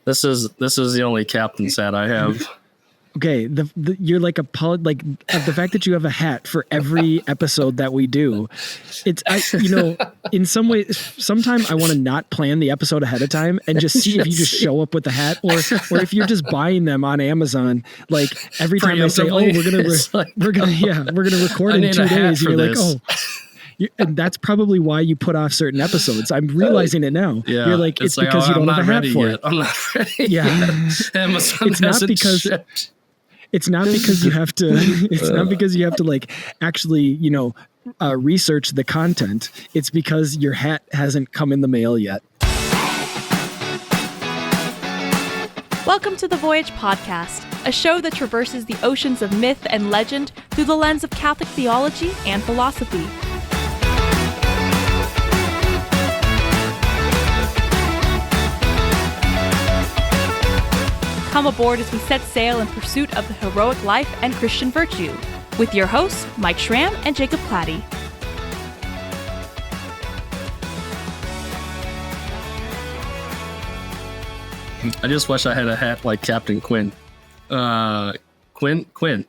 This is the only captain's hat I have. Okay, you're like the fact that you have a hat for every episode that we do. In some ways, sometime I want to not plan the episode ahead of time and just see if you just show up with the hat, or if you're just buying them on Amazon. Like every time I say, "Oh, we're gonna record in 2 days," and you're like, "Oh." And that's probably why you put off certain episodes. I'm realizing it now. Yeah, you're like, it's because you don't have a hat for it. I'm not ready. Yeah, it's not because. It's not because you have to. It's not because you have to like actually, research the content. It's because your hat hasn't come in the mail yet. Welcome to the Voyage podcast, a show that traverses the oceans of myth and legend through the lens of Catholic theology and philosophy. Come aboard as we set sail in pursuit of the heroic life and Christian virtue, with your hosts, Mike Schramm and Jacob Platty. I just wish I had a hat like Captain Quinn. Quinn.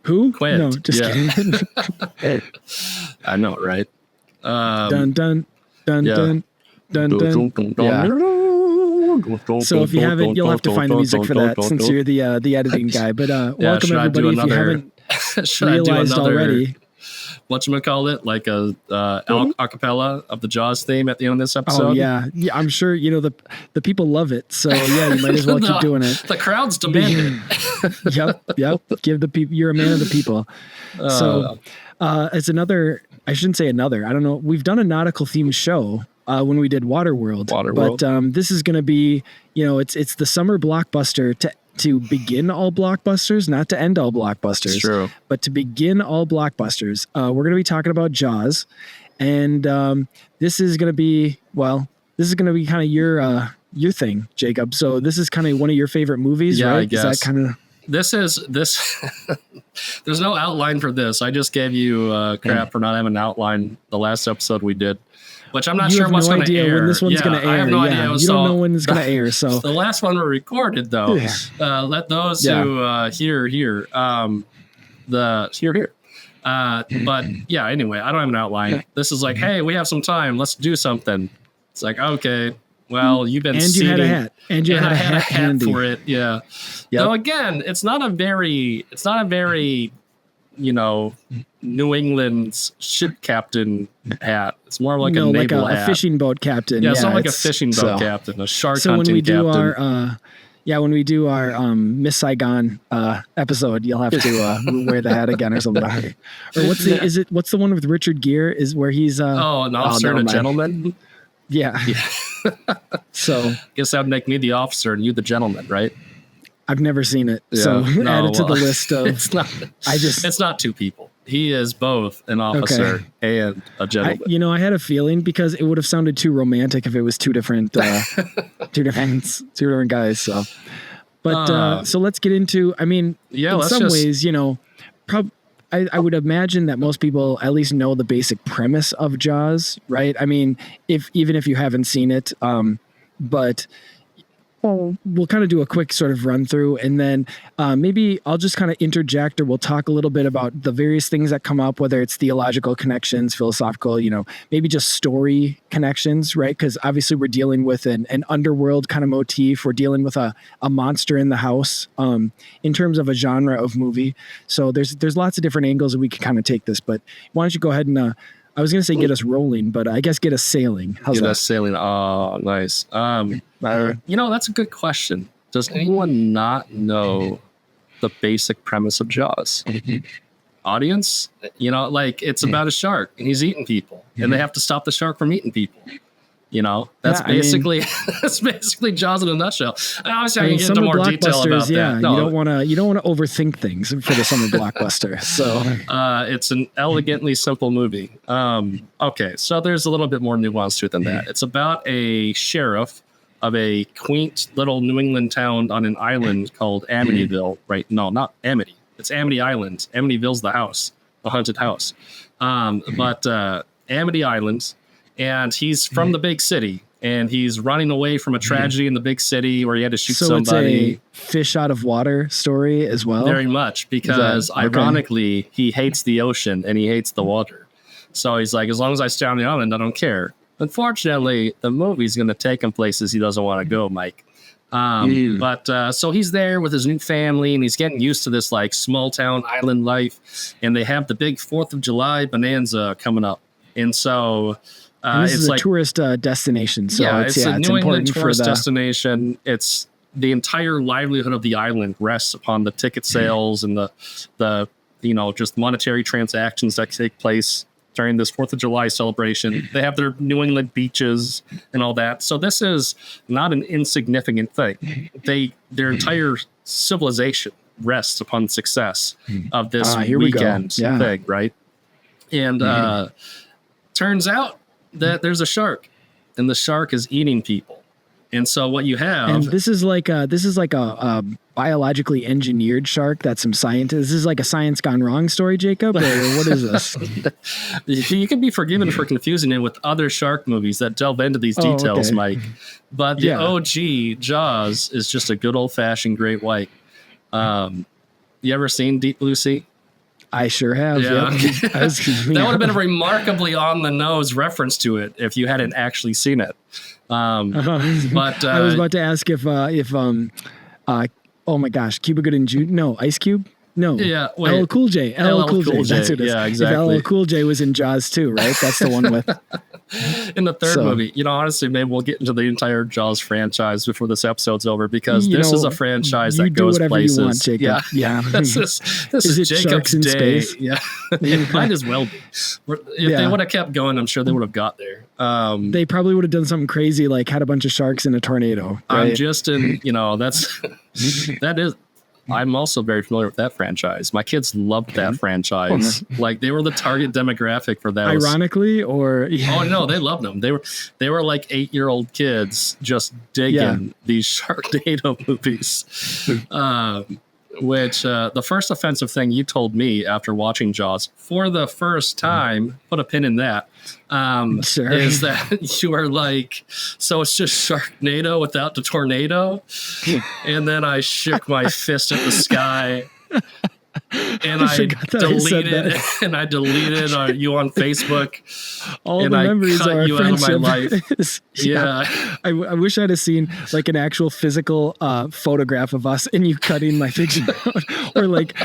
Who? Quinn. No, just kidding. I know, right? Dun dun dun yeah. dun dun dun. Yeah. So if you haven't, you'll have to find the music for that since you're the editing guy. But welcome everybody. If you haven't realized already. Whatchamacallit, like a acapella of the Jaws theme at the end of this episode. Oh yeah, I'm sure the people love it. So yeah, you might as well keep doing it. The crowds demand it. Yep. Give the people. You're a man of the people. So it's another. I shouldn't say another. I don't know. We've done a nautical themed show when we did Waterworld. But this is going to be, it's the summer blockbuster to begin all blockbusters, not to end all blockbusters. It's true. But to begin all blockbusters. We're going to be talking about Jaws. And this is going to be kind of your thing, Jacob. So this is kind of one of your favorite movies, right? I guess. Is that kind of... This. There's no outline for this. I just gave you crap for not having an outline the last episode we did. Which I'm not sure what's going to air. When this one's going to air. I have no idea. You don't know when it's going to air. So the last one we recorded, though. Yeah. Let those who hear. But yeah, anyway, I don't have an outline. This is like, hey, we have some time. Let's do something. It's like, okay, well, you've been and you had a hat. And you had a hat for it. Yeah. Yep. Though again, it's not a very New England's ship captain hat. It's more like a naval hat. A fishing boat captain. Yeah, it's not like a fishing boat captain, a shark hunting captain. When we do our Miss Saigon episode, you'll have to wear the hat again or something. Or what's the one with Richard Gere is where he's an officer and a gentleman? Yeah. So guess that would make me the officer and you the gentleman, right? I've never seen it, so add it to the list of. It's not two people. He is both an officer and a gentleman. I had a feeling because it would have sounded too romantic if it was two different guys. So, but so let's get into. I mean, in some ways, I would imagine that most people at least know the basic premise of Jaws, right? I mean, even if you haven't seen it, but. We'll kind of do a quick sort of run through, and then maybe I'll just kind of interject, or we'll talk a little bit about the various things that come up, whether it's theological connections, philosophical, maybe just story connections, right? Because obviously we're dealing with an underworld kind of motif. We're dealing with a monster in the house in terms of a genre of movie. So there's lots of different angles that we can kind of take this. But why don't you go ahead and I was going to say get us rolling, but I guess get us sailing. How's that? Get us sailing. Oh, nice. That's a good question. Does anyone not know the basic premise of Jaws? Audience? It's about a shark and he's eating people and they have to stop the shark from eating people. That's basically Jaws in a nutshell. Obviously, I can get into more detail about that. No. You don't want to overthink things for the summer blockbuster. So it's an elegantly simple movie. Okay, so there's a little bit more nuance to it than that. It's about a sheriff of a quaint little New England town on an island called Amityville. Right? No, not Amity. It's Amity Island. Amityville's the house, the haunted house. But Amity Island. And he's from the big city, and he's running away from a tragedy in the big city where he had to shoot somebody. It's a fish out of water story as well. Very much, because ironically, he hates the ocean and he hates the water. So he's like, as long as I stay on the island, I don't care. Unfortunately, the movie's going to take him places he doesn't want to go, Mike. But so he's there with his new family, and he's getting used to this like small town island life. And they have the big 4th of July bonanza coming up, and so this it's is a like tourist destination. So it's a New England tourist for destination. It's the entire livelihood of the island rests upon the ticket sales and the just monetary transactions that take place during this 4th of July celebration. They have their New England beaches and all that. So this is not an insignificant thing. Their entire civilization rests upon success of this weekend thing, right? And turns out that there's a shark, and the shark is eating people. And so what you have, and this is like a biologically engineered shark that some scientists. This is like a science gone wrong story, Jacob. Or what is this? You can be forgiven for confusing it with other shark movies that delve into these details, Mike. But the OG Jaws is just a good old fashioned great white. You ever seen Deep Blue Sea? I sure have. Yeah. Yep. That would have been a remarkably on the nose reference to it if you hadn't actually seen it. But I was about to ask if oh my gosh, Cuba Gooding Jr. No, Ice Cube. No. Yeah. LL Cool J. LL Cool J. That's what it is. Yeah, exactly. If LL Cool J was in Jaws too, right? That's the one with. In the third movie, honestly, maybe we'll get into the entire Jaws franchise before this episode's over, because this is a franchise that goes places. You want, Jacob. Yeah. This is Jacob's day. Space? Yeah. It might as well be. If they would have kept going, I'm sure they would have got there. They probably would have done something crazy, like had a bunch of sharks in a tornado. Right? I'm just in, that is. I'm also very familiar with that franchise. My kids loved that franchise. Like, they were the target demographic for that. Ironically, or oh no, they loved them. They were like 8-year-old kids just digging these Sharknado movies. Which the first offensive thing you told me after watching Jaws for the first time, put a pin in that, is that you were like, so it's just Sharknado without the tornado? And then I shook my fist at the sky. And I deleted you on Facebook. All the memories of our friendship. Out of my life. I wish I'd have seen like an actual physical photograph of us and you cutting my fiction out, or like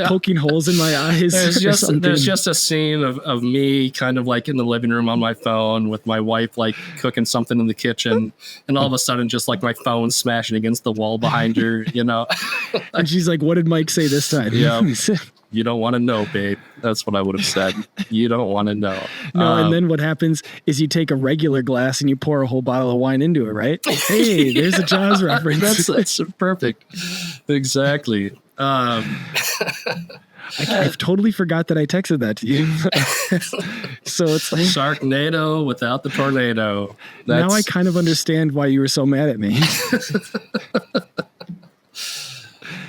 poking holes in my eyes. There's just a scene of me kind of like in the living room on my phone with my wife like cooking something in the kitchen, and all of a sudden just like my phone smashing against the wall behind her, And she's like, "What did Mike say this time?" Yeah. You don't want to know, babe. That's what I would have said. You don't want to know. No, and then what happens is you take a regular glass and you pour a whole bottle of wine into it, right? Hey, there's a Jaws reference. That's perfect. Exactly. I totally forgot that I texted that to you. So it's like Sharknado without the tornado. Now I kind of understand why you were so mad at me.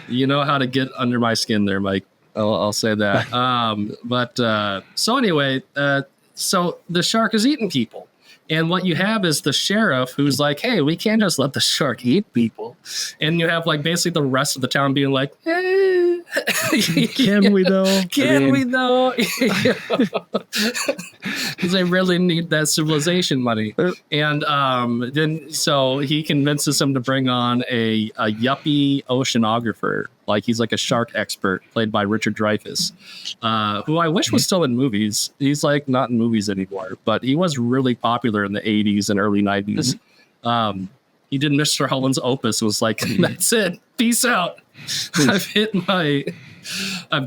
You know how to get under my skin there, Mike. I'll say that. So anyway, so the shark is eating people. And what you have is the sheriff who's like, hey, we can't just let the shark eat people. And you have like basically the rest of the town being like, eh. Can we though? Can we though? Because they really need that civilization money. And then so he convinces him to bring on a yuppie oceanographer. Like he's like a shark expert played by Richard Dreyfuss, who I wish was still in movies. He's like not in movies anymore, but he was really popular in the 80s and early 90s. He did Mr. Holland's Opus, was like, that's it. Peace out. I've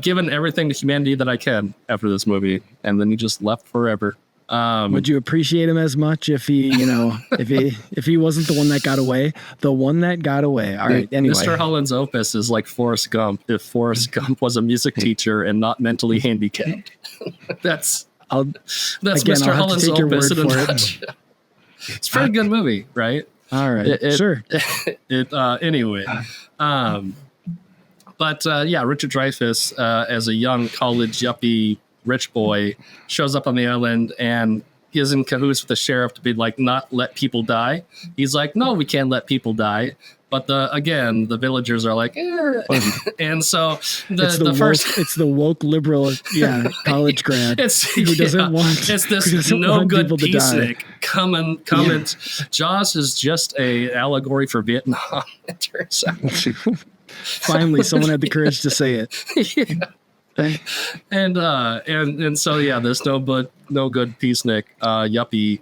given everything to humanity that I can after this movie. And then he just left forever. Would you appreciate him as much if he, if he wasn't the one that got away? The one that got away. All right. Anyway, Mr. Holland's Opus is like Forrest Gump if Forrest Gump was a music teacher and not mentally handicapped. That's Mr. Holland's Opus in a nutshell. It's a pretty good movie, right? All right. Sure. Anyway. But Richard Dreyfuss, as a young college yuppie rich boy, shows up on the island, and is in cahoots with the sheriff to be like, not let people die. He's like, no, we can't let people die. But the villagers are like, and so it's the woke liberal, college grad who doesn't want. It's this no good peacenik coming. Jaws is just a allegory for Vietnam. It turns out. Finally, someone had the courage to say it. And so this no good peacenik yuppie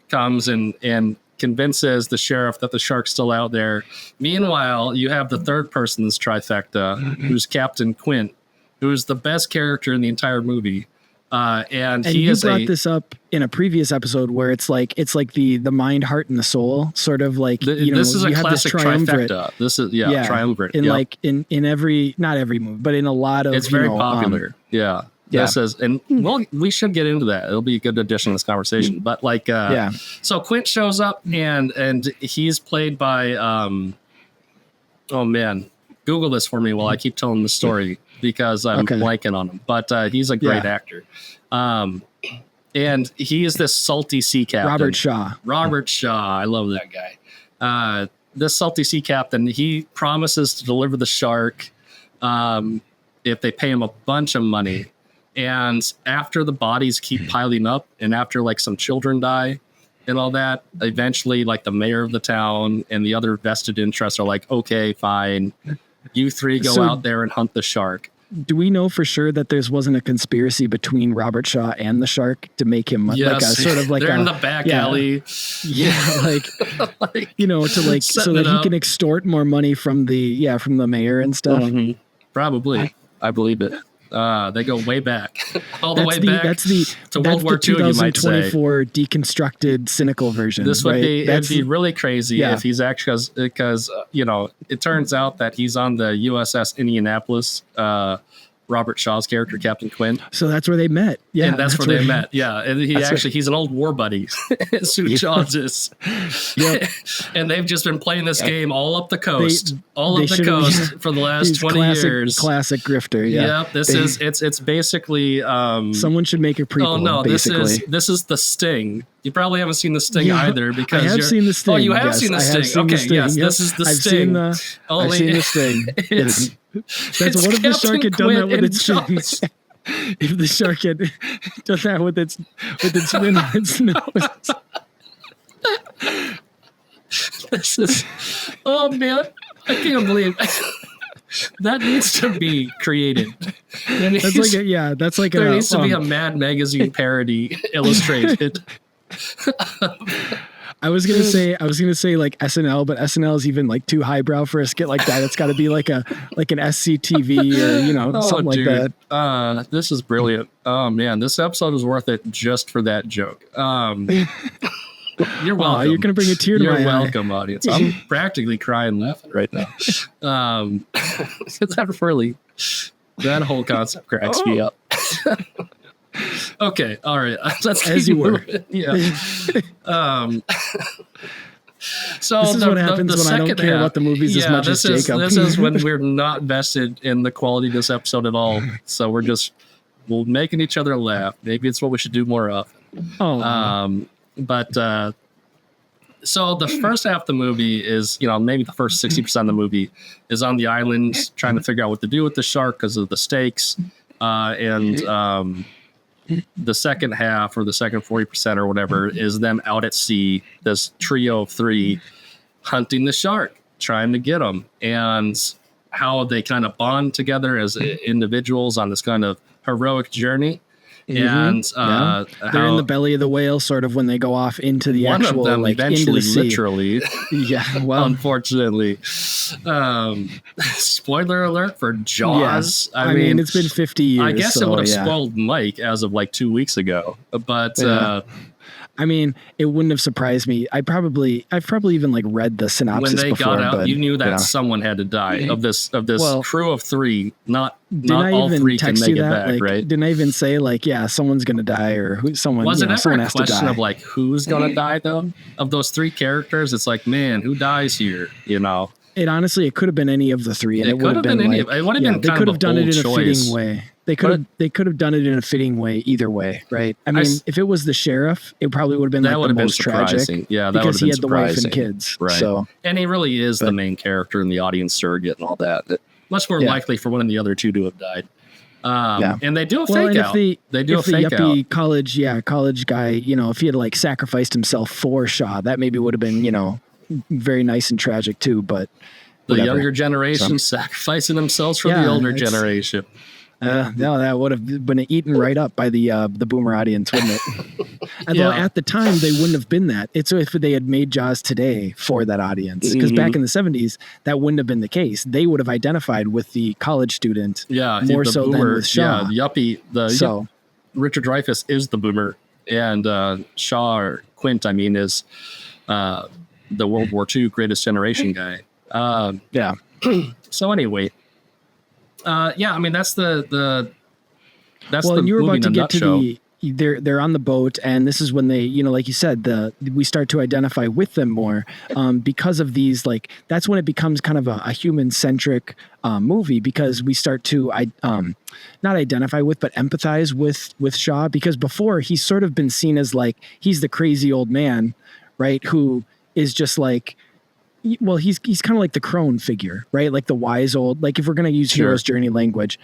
comes and convinces the sheriff that the shark's still out there. Meanwhile, you have the third person's trifecta, who's Captain Quint, who's the best character in the entire movie. And he you brought this up in a previous episode where it's like the mind, heart, and the soul, sort of like this is a classic trifecta. This is triumvirate. In like in every, not every movie, but in a lot of, it's very popular. This is, and well, we should get into that. It'll be a good addition to this conversation. But so Quint shows up and he's played by oh man, Google this for me while I keep telling the story because I'm blanking on him. But he's a great actor. And he is this salty sea captain. Robert Shaw. I love that guy. This salty sea captain, he promises to deliver the shark if they pay him a bunch of money. And after the bodies keep piling up and after like some children die and all that, eventually like the mayor of the town and the other vested interests are like, okay, fine. You three go out there and hunt the shark. Do we know for sure that there wasn't a conspiracy between Robert Shaw and the shark to make him like a sort of like they're in the back alley. Like so that he can extort more money from the mayor and stuff. Mm-hmm. Probably. I believe it. They go way back, all the way back to World War II, you might say. 2024 deconstructed, cynical version. This would be, it'd be really crazy if he's actually, because, it turns out that he's on the USS Indianapolis, Robert Shaw's character, Captain Quint. So that's where they met. Yeah. And that's where they met. Yeah. And he's an old war buddy. Sue Jaws is. Yep. And they've just been playing this game all up the coast, for the last 20 years. Classic grifter. Yeah. Yep. It's basically, someone should make a prequel. Oh no, this is The Sting. You probably haven't seen The Sting either because I have seen The Sting. Oh, you have seen The Sting. Okay. Yes. This is The Sting. I've seen The Sting. That's what if the shark had done that with its fins? If the shark had done that with its fin on its nose. This is, oh man, I can't believe that needs to be created. There needs to be a Mad Magazine parody illustrated. I was gonna say like SNL, but SNL is even like too highbrow for a skit like that. It's got to be like an SCTV or something like that. This is brilliant. Oh man, this episode was worth it just for that joke. You're welcome. You're gonna bring a tear to my eye. You're welcome, audience. I'm practically crying laughing right now. That whole concept cracks me up. Okay, all right. Let's as you were. Yeah. So this is what happens when I don't care about the movies as much as Jacob. This is when we're not vested in the quality of this episode at all. So we're making each other laugh. Maybe it's what we should do more of. So the first half of the movie is, maybe the first 60% of the movie is on the island trying to figure out what to do with the shark because of the stakes. The second half or the second 40% or whatever is them out at sea, this trio of three hunting the shark, trying to get them, and how they kind of bond together as individuals on this kind of heroic journey. Mm-hmm. And they're in the belly of the whale sort of when they go off into the actual, one of them eventually, into the literally. Unfortunately. Spoiler alert for Jaws. Yeah. I mean, it's been 50 years. I guess it would have spoiled Mike as of like 2 weeks ago, but I mean, it wouldn't have surprised me. I've probably even like read the synopsis when they before, got out. You knew that someone had to die of this crew of three. Not all three can make it back, right? Didn't I even say someone's gonna die or someone? Was it ever a question of like who's gonna die though? Of those three characters, it's like, man, who dies here? It honestly, it could have been any of the three, and it would have been any. It would have been. They could have done it in a fitting way. They could have done it in a fitting way either way, right? I mean, if it was the sheriff, it probably would have been the most tragic. Yeah, that because he had surprising. the wife and kids, right? So, and he really is the main character in the audience surrogate and all that. Much more likely for one of the other two to have died. And they do a fake out. They do a fake out. College guy, if he had sacrificed himself for Shaw, that maybe would have been, very nice and tragic too. But the younger generation sacrificing themselves for the older generation. No, that would have been eaten right up by the boomer audience, wouldn't it? Although at the time they wouldn't have been that. It's if they had made Jaws today for that audience, because back in the 70s that wouldn't have been the case. They would have identified with the college student more so than with Shaw. Yeah, the yuppie. Richard Dreyfuss is the boomer, and Shaw or Quint, is the World War II greatest generation guy. So anyway. That's the and you were about to get nutshell. to they're on the boat, and this is when they, like you said, we start to identify with them more because of these, that's when it becomes kind of a human centric movie, because we start to not identify with, but empathize with Shaw, because before he's sort of been seen as he's the crazy old man, right? Who is just he's kind of like the crone figure, right? Like the wise old, if we're going to use hero's journey language.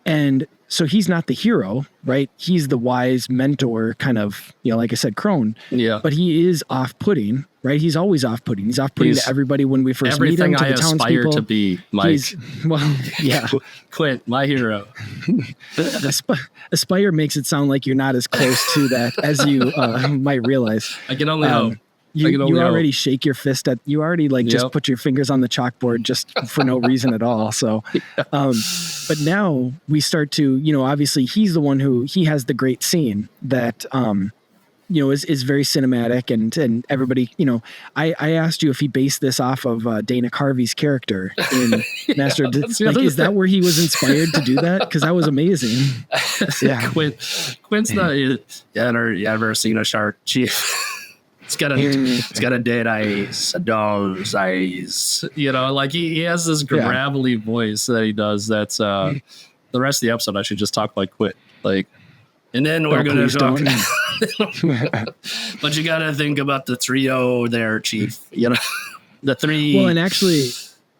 And so he's not the hero, right? He's the wise mentor kind of, like I said, crone. Yeah. But he is off-putting, right? He's always off-putting. He's off-putting to everybody when we first meet him, to the townspeople. To be, Mike. Quint, my hero. Aspire makes it sound like you're not as close to that as you might realize. I can only hope. You already shake your fist at, you already just put your fingers on the chalkboard just for no reason at all. So, but now we start to, obviously he's the one he has the great scene that, is very cinematic, and everybody, I asked you if he based this off of Dana Carvey's character in Master of is that where he was inspired to do that? Because that was amazing. Quint's not, you ever seen a shark, Chief? It's got a dead eyes, a doll's eyes. He has this gravelly voice that he does. That's the rest of the episode. I should just talk like Quint, and then we're gonna talk. But you gotta think about the trio there, Chief. The three. Well, and actually,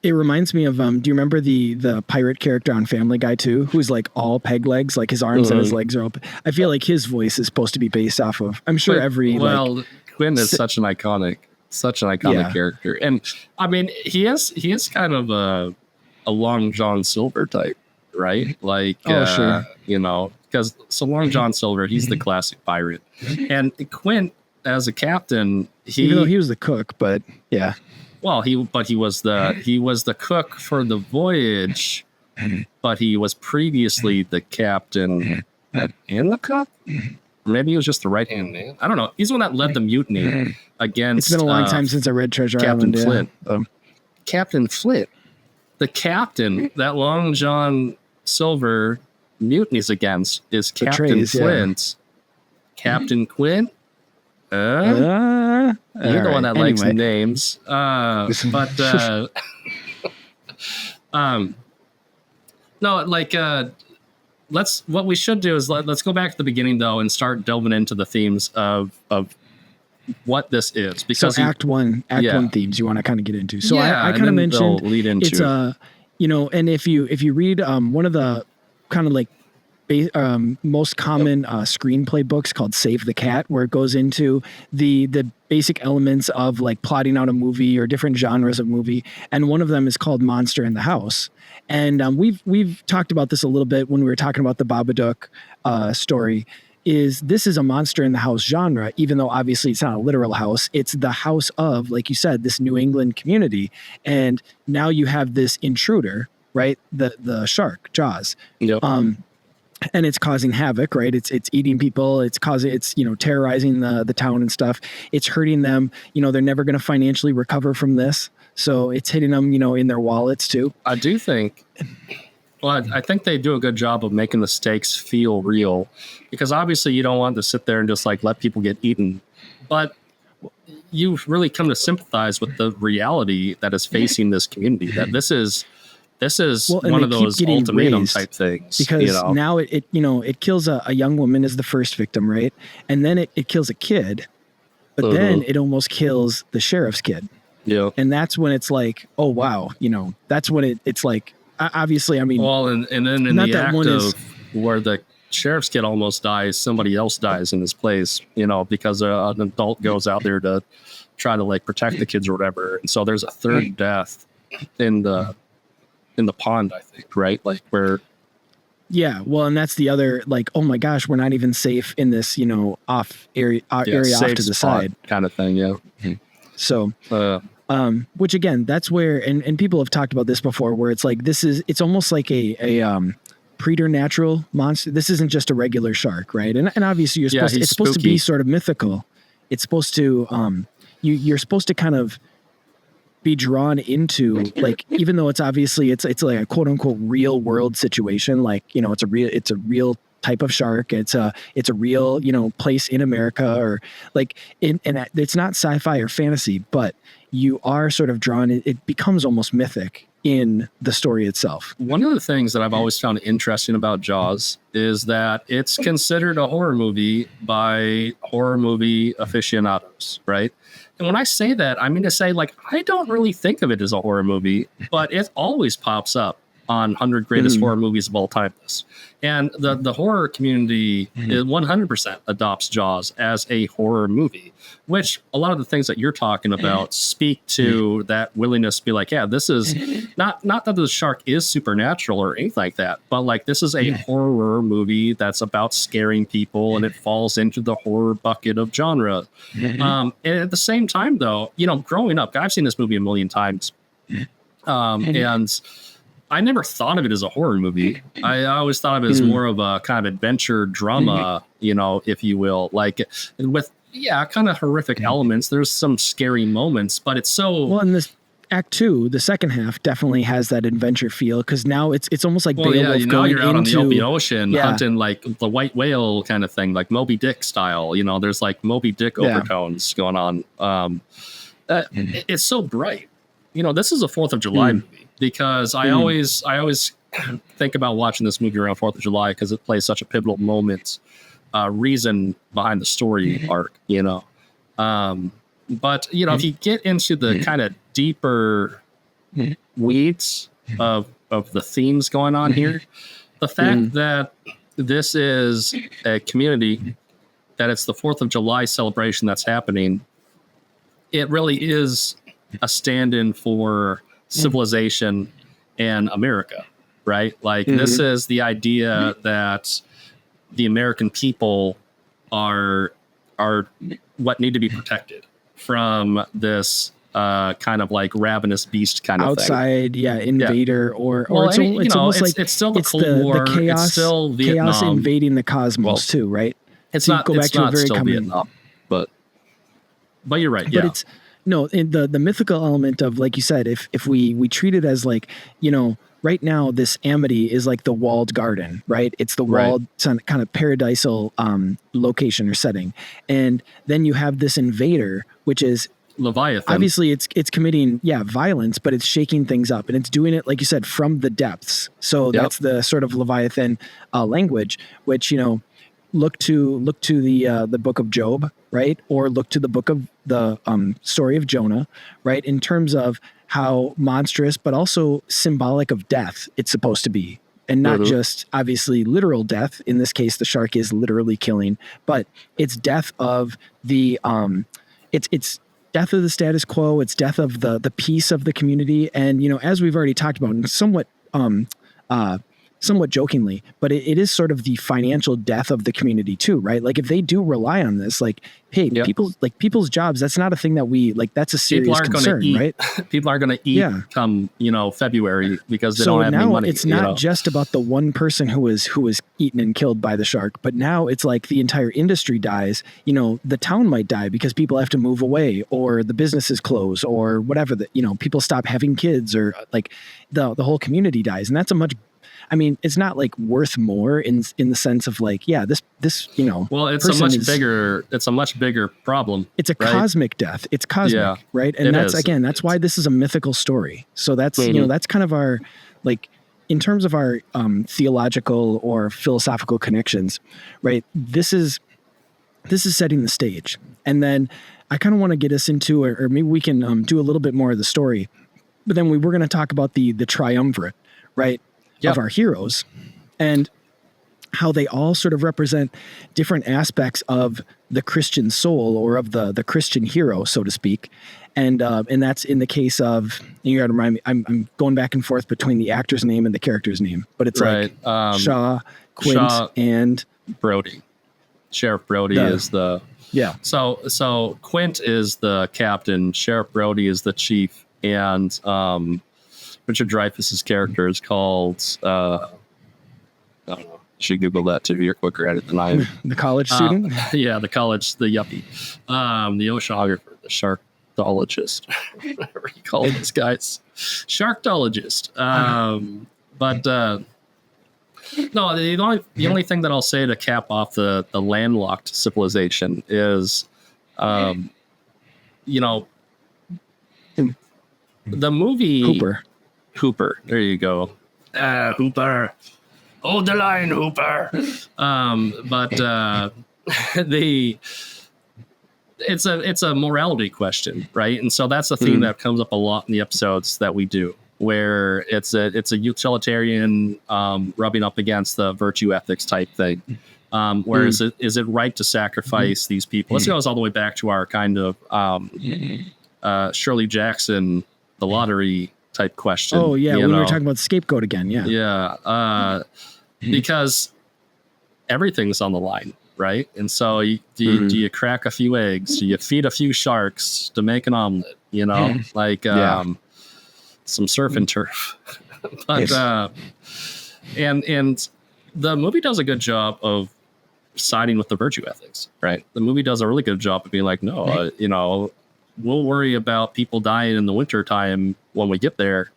it reminds me of do you remember the pirate character on Family Guy too, who's all peg legs, his arms and his legs are open? I feel like his voice is supposed to be based off of. I'm sure Quinn is such an iconic character, and he is kind of a Long John Silver type, right? Sure. Because Long John Silver, he's the classic pirate, and Quint as a captain, even though he was the cook, but yeah. Well, he was the cook for the Voyage, but he was previously the captain and the cook. Maybe he was just the right-hand man. I don't know. He's the one that led the mutiny against... It's been a long time since I read Treasure Captain Island. Flint. Captain Flint. The captain that Long John Silver mutinies against is Captain Flint. Captain Quint? You're the one that likes names. No, what we should do is let's go back to the beginning though and start delving into the themes of what this is, because Act one themes you want to kind of get into. So I kind of mentioned lead into it's and if you read one of the kind of most common screenplay books called Save the Cat, where it goes into the basic elements of plotting out a movie or different genres of movie, and one of them is called Monster in the House. And we've talked about this a little bit when we were talking about the Babadook story. This is a monster in the house genre, even though obviously it's not a literal house. It's the house of, like you said, this New England community, and now you have this intruder, right? The shark, Jaws. Yep. And it's causing havoc, right? It's eating people. It's terrorizing the town and stuff. It's hurting them. They're never going to financially recover from this. So it's hitting them, in their wallets too. I do think, I think they do a good job of making the stakes feel real, because obviously you don't want to sit there and just let people get eaten, but you really come to sympathize with the reality that is facing this community, that this is this is one of those ultimatum type things. Because now it kills a young woman as the first victim, right? And then it kills a kid, but then it almost kills the sheriff's kid. Yeah. And that's when it's like, oh, wow. That's when it's like, obviously, I mean. Well, and then in the act of where the sheriff's kid almost dies, somebody else dies in his place, because an adult goes out there to try to like protect the kids or whatever. And so there's a third death in the pond, I think, right? Like where. Yeah. Well, and that's the other, like, oh my gosh, we're not even safe in this, off area off to the side kind of thing. Yeah. So, which again, that's where, and people have talked about this before, where it's like, it's almost like a preternatural monster. This isn't just a regular shark, right? And obviously it's supposed to be sort of mythical. It's supposed to, you're supposed to kind of be drawn into, like, even though it's obviously it's like a quote unquote real world situation, like, it's a real type of shark. It's a real, place in America, or like and it's not sci-fi or fantasy, but you are sort of drawn, it becomes almost mythic in the story itself. One of the things that I've always found interesting about Jaws is that it's considered a horror movie by horror movie aficionados, right? And when I say that, I mean to say, like, I don't really think of it as a horror movie, but it always pops up on 100 greatest horror movies of all time. And the horror community 100% adopts Jaws as a horror movie, which a lot of the things that you're talking about speak to that willingness to be like, yeah, this is not that the shark is supernatural or anything like that, but like this is a horror movie that's about scaring people, and it falls into the horror bucket of genre. And at the same time, though, growing up, I've seen this movie a million times. And I never thought of it as a horror movie. I always thought of it as more of a kind of adventure drama, if you will, like with, kind of horrific elements. There's some scary moments, but it's so... Well, in this Act 2, the second half definitely has that adventure feel, because now it's almost like Beowulf going you're out into on the open ocean hunting like the white whale kind of thing, like Moby Dick style. There's like Moby Dick overtones going on. It's so bright. This is a 4th of July movie. Because I always think about watching this movie around 4th of July because it plays such a pivotal moment, reason behind the story arc, But, if you get into the kind of deeper weeds of the themes going on here, the fact that this is a community, that it's the 4th of July celebration that's happening, it really is a stand-in for civilization and America, right? Like this is the idea that the American people are what need to be protected from this kind of like ravenous beast kind of outside thing. Invader or it's almost like it's still the Cold War, the chaos, it's still Vietnam. Chaos invading the cosmos too, right? It's so not go back it's to not a very still Vietnam, but you're right. But it's no, in the mythical element of, like you said, if we treat it as like, right now this Amity is like the walled garden, right? It's the walled kind of paradisal location or setting. And then you have this invader, which is Leviathan. Obviously it's committing violence, but it's shaking things up, and it's doing it, like you said, from the depths. So that's the sort of Leviathan language, which, look to the book of Job, right? Or look to the book of the story of Jonah, right? In terms of how monstrous, but also symbolic of death it's supposed to be. And not just obviously literal death. In this case, the shark is literally killing, but it's death of the, it's death of the status quo. It's death of the peace of the community. And, as we've already talked about, and somewhat jokingly, but it is sort of the financial death of the community too, right? Like if they do rely on this, like, hey, people's jobs, that's not a thing that we like, that's a serious concern, right? People aren't going to eat come, February because they don't have any money. It's not just about the one person who was eaten and killed by the shark, but now it's like the entire industry dies. The town might die because people have to move away, or the businesses close, or whatever, that, people stop having kids, or like the whole community dies. And that's a much I mean, it's not like worth more in the sense of like, yeah, this well, it's a much bigger problem. It's a cosmic death. It's cosmic, right? And that's why this is a mythical story. So that's that's kind of our, like, in terms of our theological or philosophical connections, right? This is setting the stage. And then I kind of want to get us into, or maybe we can do a little bit more of the story, but then we're going to talk about the triumvirate, right? Of our heroes and how they all sort of represent different aspects of the Christian soul, or of the Christian hero, so to speak. And that's in the case of, you got to remind me, I'm going back and forth between the actor's name and the character's name, but it's like Shaw, Quint, and Brody. Sheriff Brody is the... Yeah. So Quint is the captain, Sheriff Brody is the chief, and Richard Dreyfuss's character is called... I don't know. You should Google that too. You're quicker at it than I am. The college student? The yuppie. The oceanographer, the sharktologist. Whatever you call these guys. Sharktologist. But no, the only thing that I'll say to cap off the landlocked civilization is, the movie Hooper. There you go. Hooper. Hold the line, Hooper. It's a morality question, right? And so that's a theme that comes up a lot in the episodes that we do, where it's a utilitarian rubbing up against the virtue ethics type thing. Where is it right to sacrifice these people? This goes all the way back to our kind of Shirley Jackson, the lottery type question. Oh yeah, when we were talking about the scapegoat again. Yeah. Yeah. Because everything's on the line, right? And so do you crack a few eggs? Do you feed a few sharks to make an omelet? Some surf and turf. But and the movie does a good job of siding with the virtue ethics, right? The movie does a really good job of being like, no, we'll worry about people dying in the winter time when we get there.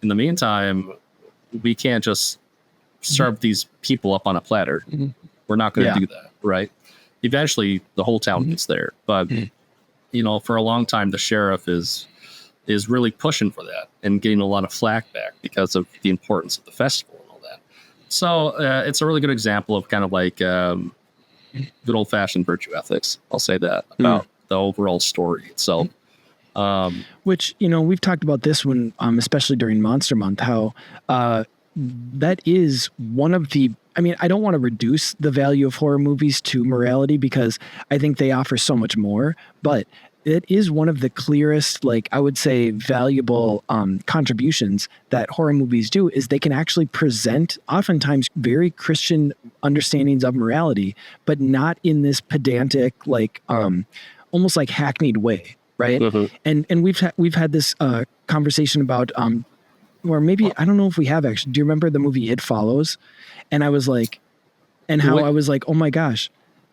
In the meantime, we can't just serve these people up on a platter. We're not going to do that, right? Eventually, the whole town gets there, but for a long time, the sheriff is really pushing for that and getting a lot of flack back because of the importance of the festival and all that. So it's a really good example of kind of like good old-fashioned virtue ethics. I'll say that about the overall story itself. Which, we've talked about this one, especially during Monster Month, how that is one of the, I don't want to reduce the value of horror movies to morality because I think they offer so much more, but it is one of the clearest, like I would say, valuable contributions that horror movies do is they can actually present oftentimes very Christian understandings of morality, but not in this pedantic, like almost like hackneyed way. Right. And we've had this conversation about or maybe I don't know if we have actually. Do you remember the movie It Follows? And I was like, I was like, oh my gosh,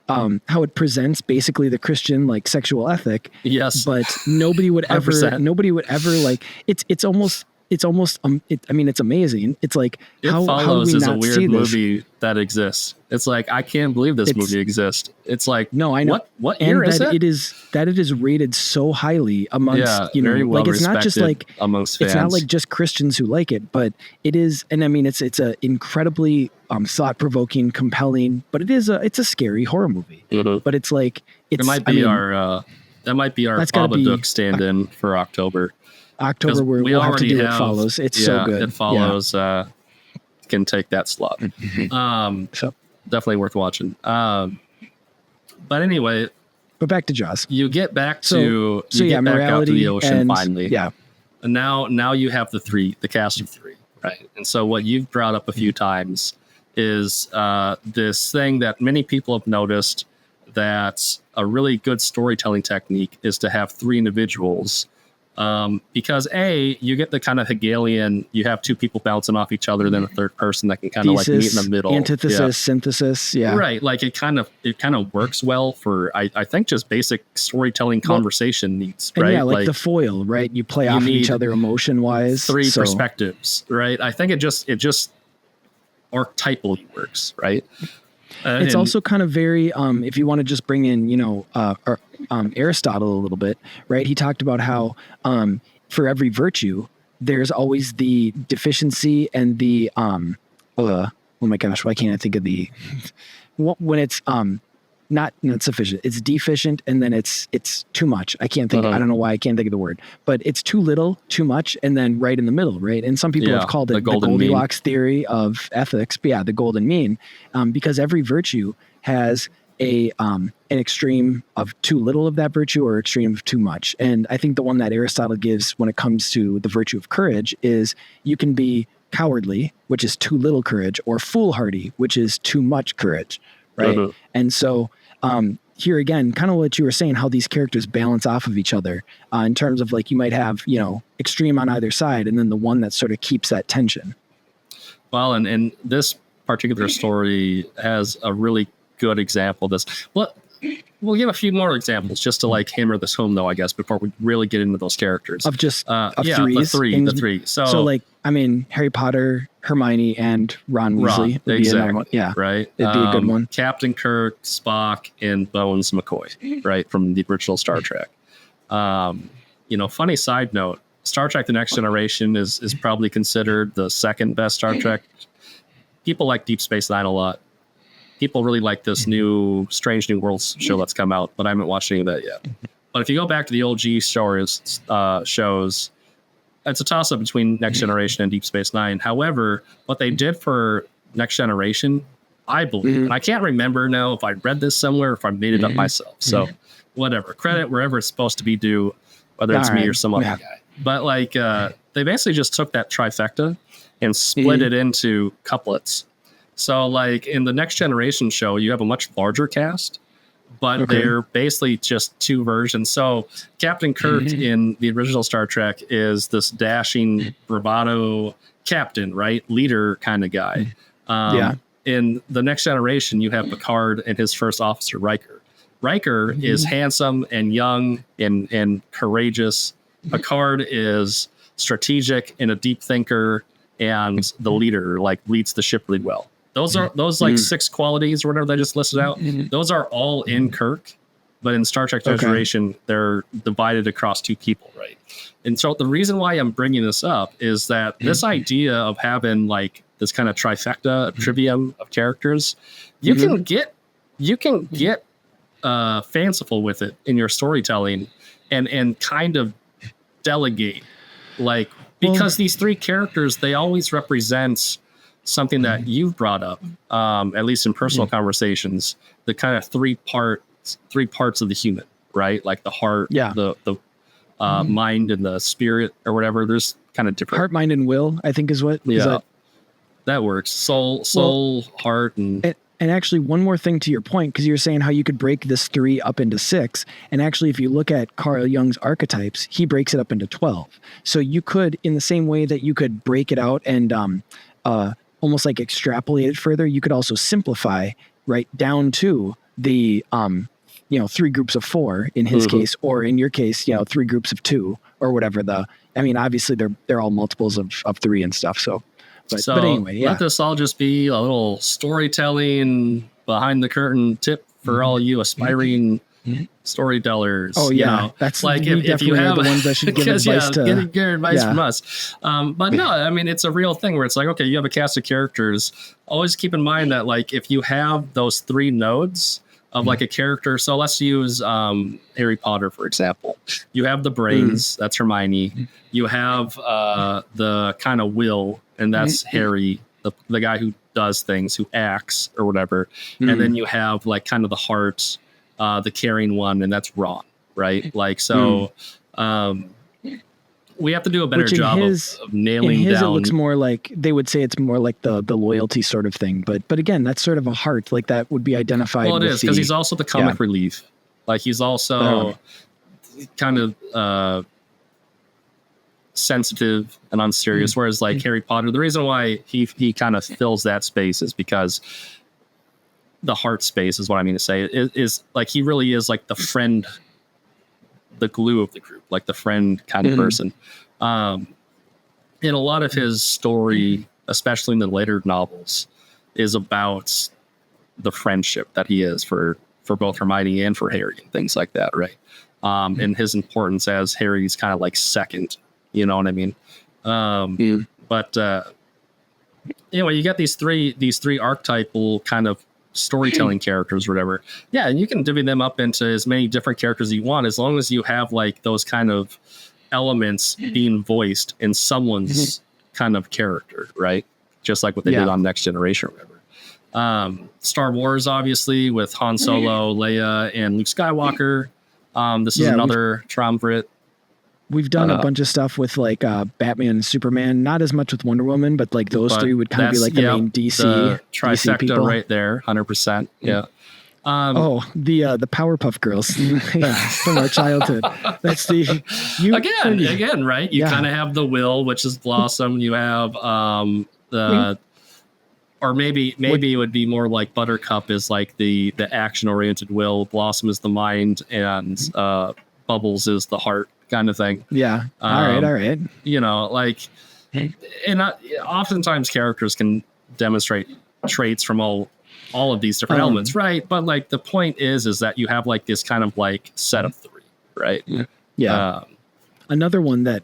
how it presents basically the Christian like sexual ethic. Yes, but nobody would ever like it's almost it's amazing. It's like It Follows is a weird movie that exists. It's like I can't believe this movie exists. It's like no, I know what year is it? It is rated so highly amongst very well like it's not just like amongst fans. It's not like just Christians who like it, but it is, and it's a incredibly thought provoking, compelling, but it's a scary horror movie. But it's like that might be our Babadook stand-in for October. We'll have to do It Follows. It's so good. It Follows can take that slot. So definitely worth watching. But anyway, but back to Jaws. You get back to back out to the ocean finally. Yeah. And now you have the cast of three, right? And so what you've brought up a few times is this thing that many people have noticed that a really good storytelling technique is to have three individuals. Because you get the kind of Hegelian, you have two people bouncing off each other, then a third person that can kind of like meet in the middle. Antithesis, synthesis. Yeah. Right. Like it kind of works well for, I think just basic storytelling conversation needs, right? Yeah. Like the foil, right? You play off of each other emotion wise. Three perspectives, right? I think it just archetypally works, right? It's also kind of very, if you want to just bring in, Aristotle a little bit, right? He talked about how for every virtue, there's always the deficiency and the, oh my gosh, why can't I think of the, when it's not sufficient, it's deficient, and then it's too much. I can't think, I don't know why I can't think of the word, but it's too little, too much, and then right in the middle, right? And some people have called it the Goldilocks theory of ethics, but yeah, the golden mean, because every virtue has an extreme of too little of that virtue or extreme of too much. And I think the one that Aristotle gives when it comes to the virtue of courage is you can be cowardly, which is too little courage, or foolhardy, which is too much courage, right? And so here again, kind of what you were saying, how these characters balance off of each other in terms of like you might have, extreme on either side, and then the one that sort of keeps that tension. Well, and this particular story has a really good example of this. Well, we'll give a few more examples just to like hammer this home, though, I guess, before we really get into those characters. Of just threes. The three. So like, I mean, Harry Potter, Hermione, and Ron Weasley. Exactly. Yeah. Right. It'd be a good one. Captain Kirk, Spock, and Bones McCoy, right, from the original Star Trek. Funny side note, Star Trek The Next Generation is probably considered the second best Star Trek. People like Deep Space Nine a lot. People really like this new Strange New Worlds show that's come out, but I haven't watched any of that yet. But if you go back to the OG shows, it's a toss-up between Next Generation and Deep Space Nine. However, what they did for Next Generation, I believe, and I can't remember now if I read this somewhere or if I made it up myself. So whatever, credit wherever it's supposed to be due, whether it's me or some other guy. But like, they basically just took that trifecta and split it into couplets. So like in the Next Generation show, you have a much larger cast, but they're basically just two versions. So Captain Kirk in the original Star Trek is this dashing bravado captain, right? Leader kind of guy. In the Next Generation, you have Picard and his first officer, Riker. Riker is handsome and young and courageous. Picard is strategic and a deep thinker and the leader, like leads the ship really well. Those are like 6 qualities or whatever they just listed out. Those are all in Kirk, but in Star Trek Next Generation, they're divided across 2 people, right? And so the reason why I'm bringing this up is that this idea of having like this kind of trifecta, trivium of characters, you can get fanciful with it in your storytelling and kind of delegate, like, because these 3 characters, they always represent something that you've brought up, at least in personal conversations, the kind of 3 parts of the human, right? Like the heart, the mind and the spirit or whatever. There's kind of different heart, mind, and will, I think is what is that works. Soul, heart, and actually one more thing to your point, because you're saying how you could break this 3 up into 6. And actually, if you look at Carl Jung's archetypes, he breaks it up into 12. So you could, in the same way that you could break it out and almost like extrapolate it further, you could also simplify right down to the 3 groups of 4 in his case, or in your case, 3 groups of 2 or whatever. Obviously they're all multiples of 3 and stuff. But anyway, let this all just be a little storytelling behind the curtain tip for all you aspiring storytellers. Oh yeah, that's like if you have the ones that should give advice get advice from us. But no, I mean it's a real thing where it's like, okay, you have a cast of characters. Always keep in mind that like if you have those 3 nodes of like a character, so let's use Harry Potter for example. You have the brains, that's Hermione. You have the kind of will, and that's Harry, the guy who does things, who acts or whatever. And then you have like kind of the heart, the caring one, and that's Ron, right? Like so we have to do a better job of nailing down. It looks more like, they would say it's more like the loyalty sort of thing. But again, that's sort of a heart, like that would be identified. Well, it is, because he's also the comic relief. Like he's also kind of sensitive and unserious, whereas like Harry Potter, the reason why he kind of fills that space is because the heart space is what I mean to say is like he really is like the friend, the glue of the group, like the friend kind of person. In a lot of his story, especially in the later novels, is about the friendship that he is for both Hermione and for Harry and things like that, right? And his importance as Harry's kind of like second, you know what I mean? But anyway, you get these three archetypal kind of storytelling characters or whatever. Yeah, and you can divvy them up into as many different characters as you want, as long as you have like those kind of elements being voiced in someone's kind of character, right? Just like what they did on Next Generation or whatever. Star Wars, obviously, with Han Solo, Leia, and Luke Skywalker. This is another triumvirate. We've done a bunch of stuff with like Batman and Superman, not as much with Wonder Woman, but like those three would kind of be like the main DC the trifecta DC people. right there, 100%. Yeah. The Powerpuff Girls from our childhood. That's the again, right? You kind of have the Will, which is Blossom. You have the, or maybe it would be more like Buttercup is like the action oriented Will. Blossom is the mind, and Bubbles is the heart. Kind of thing. Yeah. All right. You know, like, and oftentimes characters can demonstrate traits from all of these different elements, right? But like the point is that you have like this kind of like set of three, right? Yeah. Another one that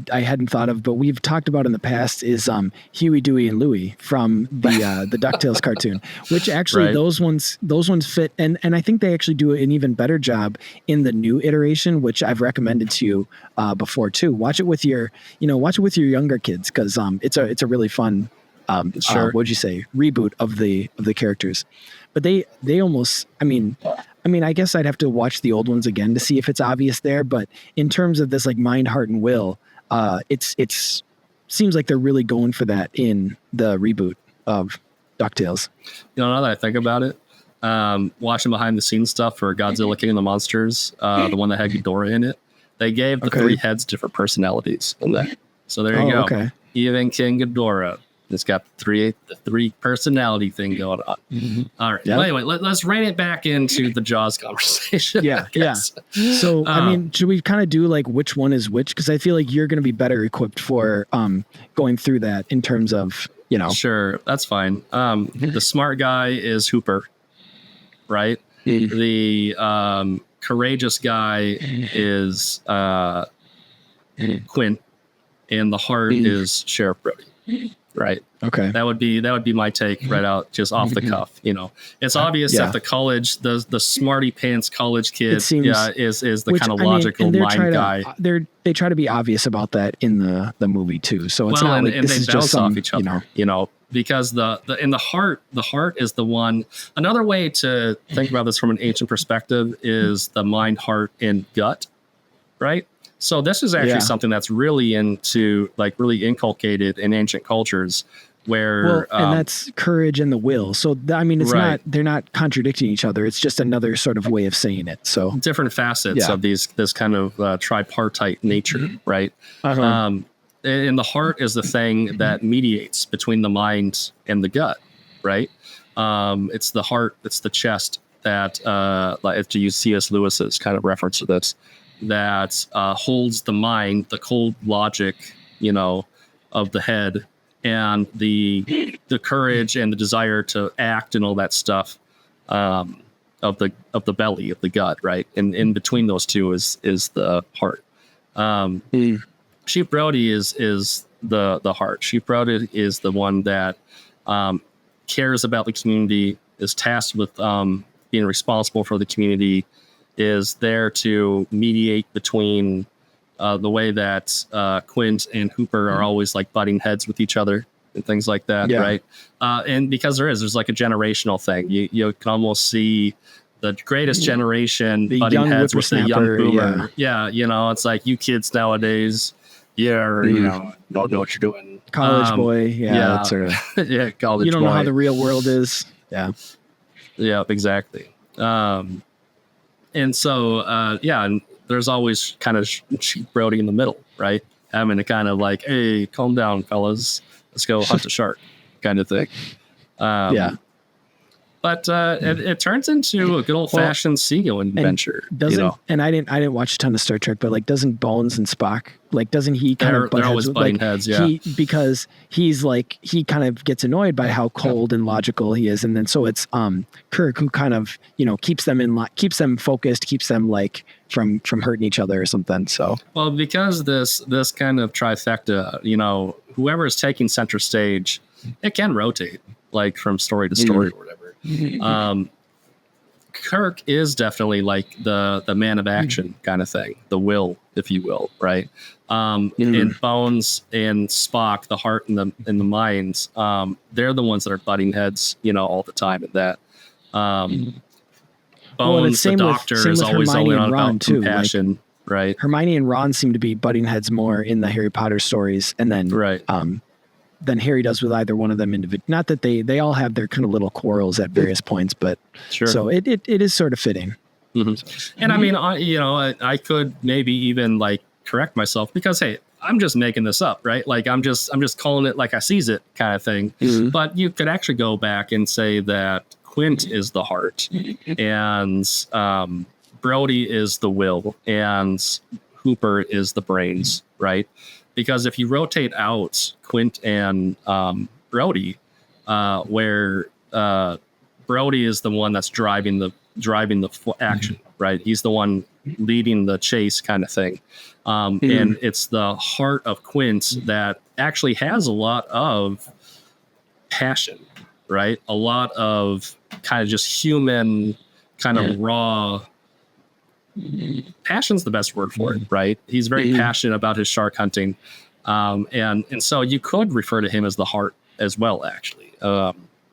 I hadn't thought of, but we've talked about in the past is Huey, Dewey, and Louie from the DuckTales cartoon, which actually those ones fit, and I think they actually do an even better job in the new iteration, which I've recommended to you before too. Watch it with your younger kids, because it's a really fun what'd you say, reboot of the characters. But they almost, I mean, I guess I'd have to watch the old ones again to see if it's obvious there. But in terms of this like mind, heart, and will, it's seems like they're really going for that in the reboot of DuckTales. You know, now that I think about it, watching behind the scenes stuff for Godzilla King of the Monsters, the one that had Ghidorah in it, they gave the three heads different personalities in that. So there you go. Okay. Even King Ghidorah. It's got the three personality thing going on. All right. Yep. Well, anyway, let's rein it back into the Jaws conversation. Yeah. So, I mean, should we kind of do like which one is which? Because I feel like you're going to be better equipped for going through that in terms of, you know. Sure. That's fine. The smart guy is Hooper, right? The courageous guy is Quint, and the heart is Sheriff Brody. Right. Okay. That would be my take right out just off the cuff. You know, it's obvious that the college, the smarty pants college kid, is the kind of logical mind guy. They try to be obvious about that in the movie too. So it's not like this is just off each other. You know, because the heart is the one. Another way to think about this from an ancient perspective is the mind, heart, and gut. Right. So this is actually something that's really really inculcated in ancient cultures where... and that's courage and the will. So, I mean, it's not, they're not contradicting each other. It's just another sort of way of saying it. So different facets of this kind of tripartite nature, right? And the heart is the thing that mediates between the mind and the gut, right? It's the heart, it's the chest that, to use C.S. Lewis's kind of reference to this, that holds the mind, the cold logic, you know, of the head, and the courage and the desire to act and all that stuff of the belly, of the gut, right? And in between those two is the heart. Chief Brody is the heart. Chief Brody is the one that cares about the community, is tasked with being responsible for the community, is there to mediate between the way that Quint and Hooper are always like butting heads with each other and things like that, right? And because there's like a generational thing. You can almost see the greatest generation butting heads with the young boomer. Yeah, you know, it's like you kids nowadays, you know, don't know what you're doing. College boy, that sort of. College boy. You don't know how the real world is. Yeah, exactly. And so, and there's always kind of Chief Brody in the middle, right? Having to kind of like, hey, calm down, fellas. Let's go hunt a shark kind of thing. But it turns into a good old fashioned seagull adventure. And I didn't watch a ton of Star Trek, but like, doesn't Bones and Spock, like, doesn't he kind of they're always butting heads? Yeah, because he's like, he kind of gets annoyed by how cold and logical he is, and then so it's Kirk who kind of keeps them focused, keeps them like from hurting each other or something. So because this kind of trifecta, whoever is taking center stage, it can rotate like from story to story or whatever. Kirk is definitely like the man of action kind of thing, the will, if you will, right? And Bones and Spock, the heart and the minds, they're the ones that are butting heads, all the time at that. Bones, the doctor, is always only on about compassion, right? Hermione and Ron seem to be butting heads more in the Harry Potter stories, and then than Harry does with either one of them individually. Not that they all have their kind of little quarrels at various points, but so it is sort of fitting. Mm-hmm. And I mean, I could maybe even like correct myself because, hey, I'm just making this up, right? Like I'm just calling it like I sees it kind of thing. Mm-hmm. But you could actually go back and say that Quint is the heart and Brody is the will and Hooper is the brains, right? Because if you rotate out Quint and Brody, where Brody is the one that's driving the action, right? He's the one leading the chase kind of thing. And it's the heart of Quint that actually has a lot of passion, right? A lot of kind of just human, kind of raw. Passion's the best word for it, right? He's very passionate about his shark hunting. And so you could refer to him as the heart as well, actually.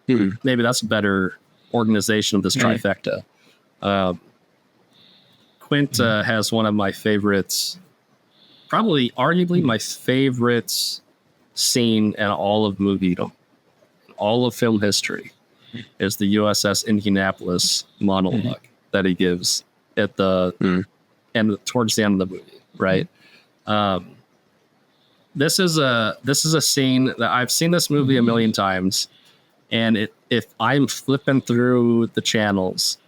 Maybe that's a better organization of this trifecta. Quint has one of my favorites, probably arguably my favorite scene in all of moviedom, all of film history, is the USS Indianapolis monologue that he gives at the end, towards the end of the movie, right? This is a scene that I've seen this movie a million times, and if I'm flipping through the channels,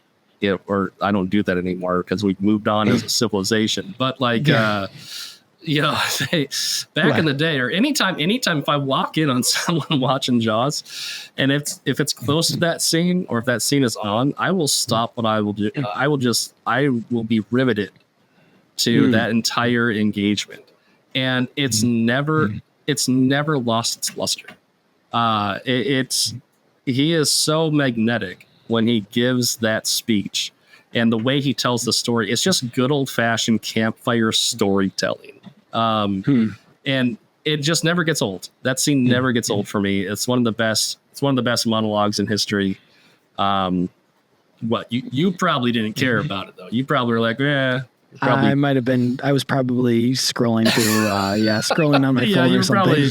or I don't do that anymore because we've moved on as a civilization. But like, back in the day, or anytime if I walk in on someone watching Jaws, and if it's close to that scene, or if that scene is on, I will stop what I will do. I will be riveted to that entire engagement, and it's never lost its luster. He is so magnetic when he gives that speech, and the way he tells the story, it's just good old fashioned campfire storytelling. And it just never gets old. That scene never gets old for me. It's one of the best monologues in history. You probably didn't care about it though. You probably were like, I might have been. I was probably scrolling through. Scrolling on my phone or something.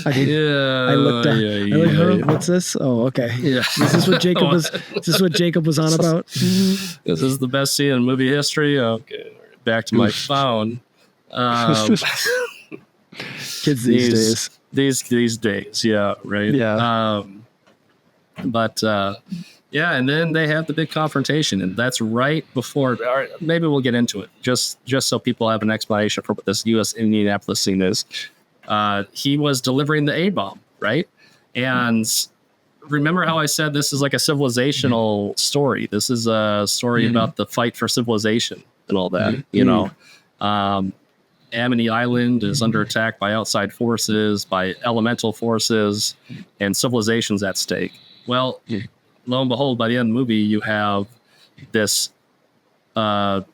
I looked. What's this? Oh, okay. Yeah. Is this what Jacob was? Is this what Jacob was on about? This is the best scene in movie history. Okay, back to my phone. Kids these days, yeah, right. Yeah. And then they have the big confrontation, and that's right before. Or maybe we'll get into it, just so people have an explanation for what this U.S. Indianapolis scene is. He was delivering the A-bomb, right? And remember how I said this is like a civilizational story. This is a story about the fight for civilization and all that. Amity Island is under attack by outside forces, by elemental forces, and civilization's at stake. Well. Lo and behold, by the end of the movie, you have this atom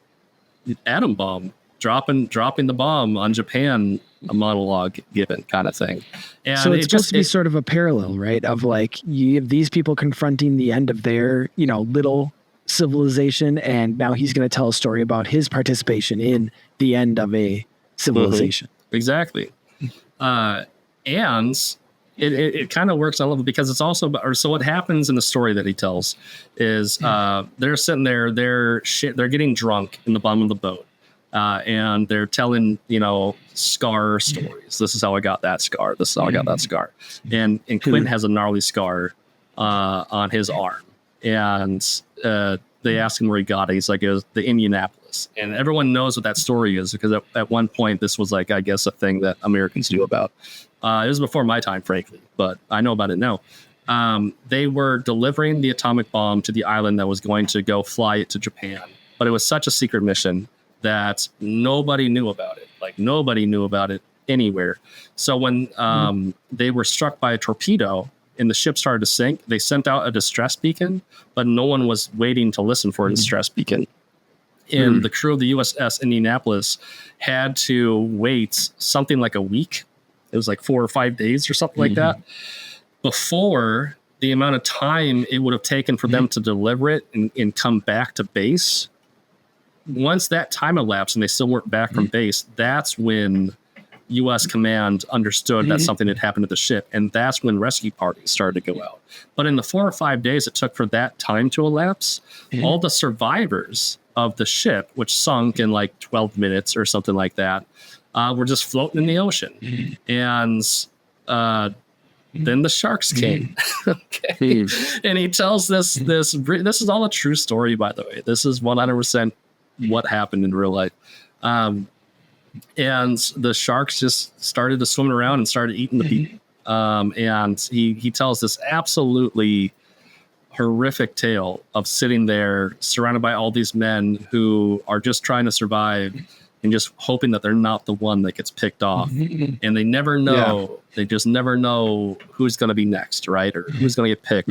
bomb dropping the bomb on Japan, a monologue given kind of thing. And so it's supposed to be sort of a parallel, right? Of like you have these people confronting the end of their, little civilization, and now he's going to tell a story about his participation in the end of a civilization. Exactly. And it kind of works on a level because it's also so what happens in the story that he tells is they're sitting there, they're getting drunk in the bottom of the boat, and they're telling scar stories. This is how I got that scar. This is how I got that scar. And Quint has a gnarly scar on his arm, and they asked him where he got it. He's like, it was the Indianapolis. And everyone knows what that story is because at one point this was like, I guess, a thing that Americans knew about. It was before my time, frankly, but I know about it now. They were delivering the atomic bomb to the island that was going to go fly it to Japan. But it was such a secret mission that nobody knew about it. Like, nobody knew about it anywhere. So when they were struck by a torpedo and the ship started to sink, they sent out a distress beacon, but no one was waiting to listen for a distress beacon. And the crew of the USS Indianapolis had to wait something like a week. It was like 4 or 5 days or something like that before the amount of time it would have taken for them to deliver it and come back to base. Once that time elapsed and they still weren't back from base, that's when U.S. command understood that something had happened to the ship. And that's when rescue parties started to go out. But in the 4 or 5 days it took for that time to elapse, all the survivors of the ship, which sunk in like 12 minutes or something like that, were just floating in the ocean. And then the sharks came. Okay. And he tells this is all a true story, by the way. This is 100% what happened in real life. And the sharks just started to swim around and started eating the people. And he tells this absolutely horrific tale of sitting there surrounded by all these men who are just trying to survive and just hoping that they're not the one that gets picked off. And they never know. They just never know who's going to be next, right? Or who's going to get picked.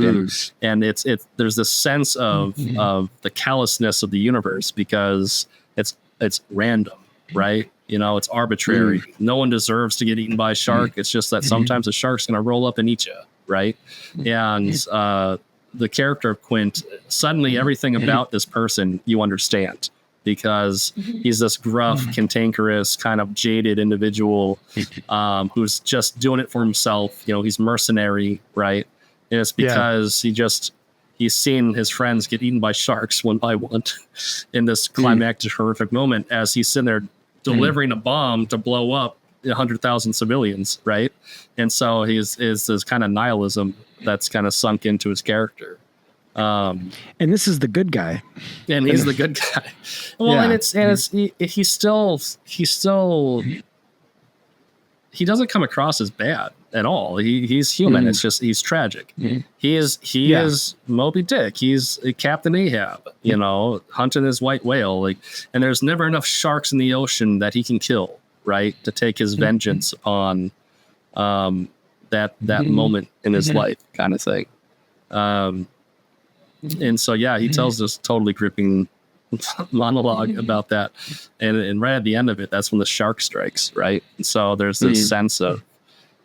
And it's there's this sense of the callousness of the universe because it's random, right? You know, it's arbitrary. No one deserves to get eaten by a shark. It's just that sometimes a shark's going to roll up and eat you, right? And the character of Quint, suddenly everything about this person you understand because he's this gruff, cantankerous, kind of jaded individual who's just doing it for himself. You know, he's mercenary, right? And it's because he's seen his friends get eaten by sharks one by one in this climactic, horrific moment as he's sitting there delivering a bomb to blow up 100,000 civilians, right? And so is this kind of nihilism that's kind of sunk into his character. And this is the good guy. And he's the good guy. Well, and he doesn't come across as bad at all. He's human. It's just he's tragic. He is Moby Dick. He's Captain Ahab, you know, hunting his white whale. Like, and there's never enough sharks in the ocean that he can kill, right, to take his vengeance upon that moment in his life, kind of thing. And so, he tells this totally gripping monologue about that. And right at the end of it, that's when the shark strikes, right? And so there's this sense of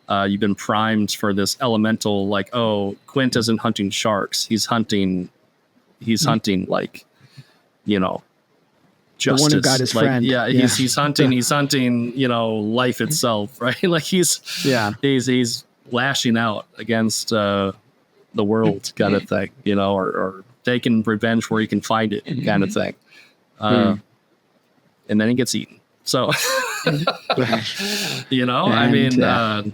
you've been primed for this elemental, like, oh, Quint isn't hunting sharks. He's hunting like, you know, justice. The one who got his friend. Yeah, he's hunting, you know, life itself, right? Like he's lashing out against the world kind of thing, you know, or taking revenge where he can find it kind of thing. And then he gets eaten. So, you know, I mean,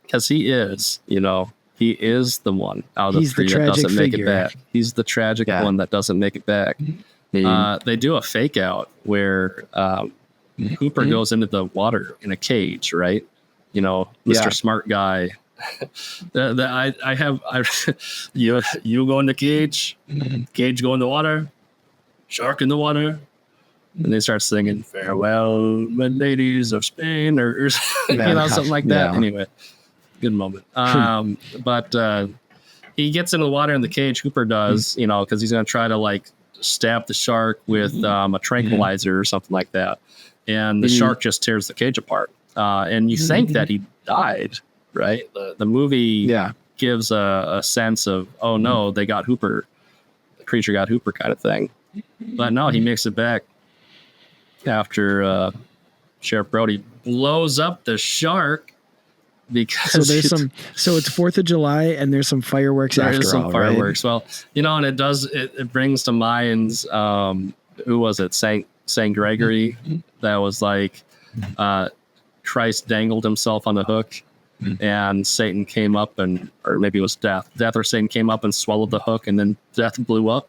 because he is the one out of the three that doesn't make it back. He's the tragic one that doesn't make it back. They do a fake out where Hooper goes into the water in a cage, right? You know, Mr. Smart Guy. You go in the cage, cage go in the water, shark in the water, and they start singing "Farewell, my ladies of Spain" or you know, something like that. Anyway, good moment. But he gets into the water in the cage. Hooper does, you know, because he's gonna try to like stab the shark with a tranquilizer or something like that, and the shark just tears the cage apart. And you think that he died. Right. The movie gives a sense of, oh no, they got Hooper, the creature got Hooper kind of thing. But no, he makes it back after Sheriff Brody blows up the shark because so it's 4th of July and there's some fireworks after all. There's some fireworks. Right? Well, you know, and it brings to mind who was it? Saint Gregory. That was like Christ dangled himself on the hook. and Satan came up or maybe it was Death or Satan came up and swallowed the hook, and then Death blew up.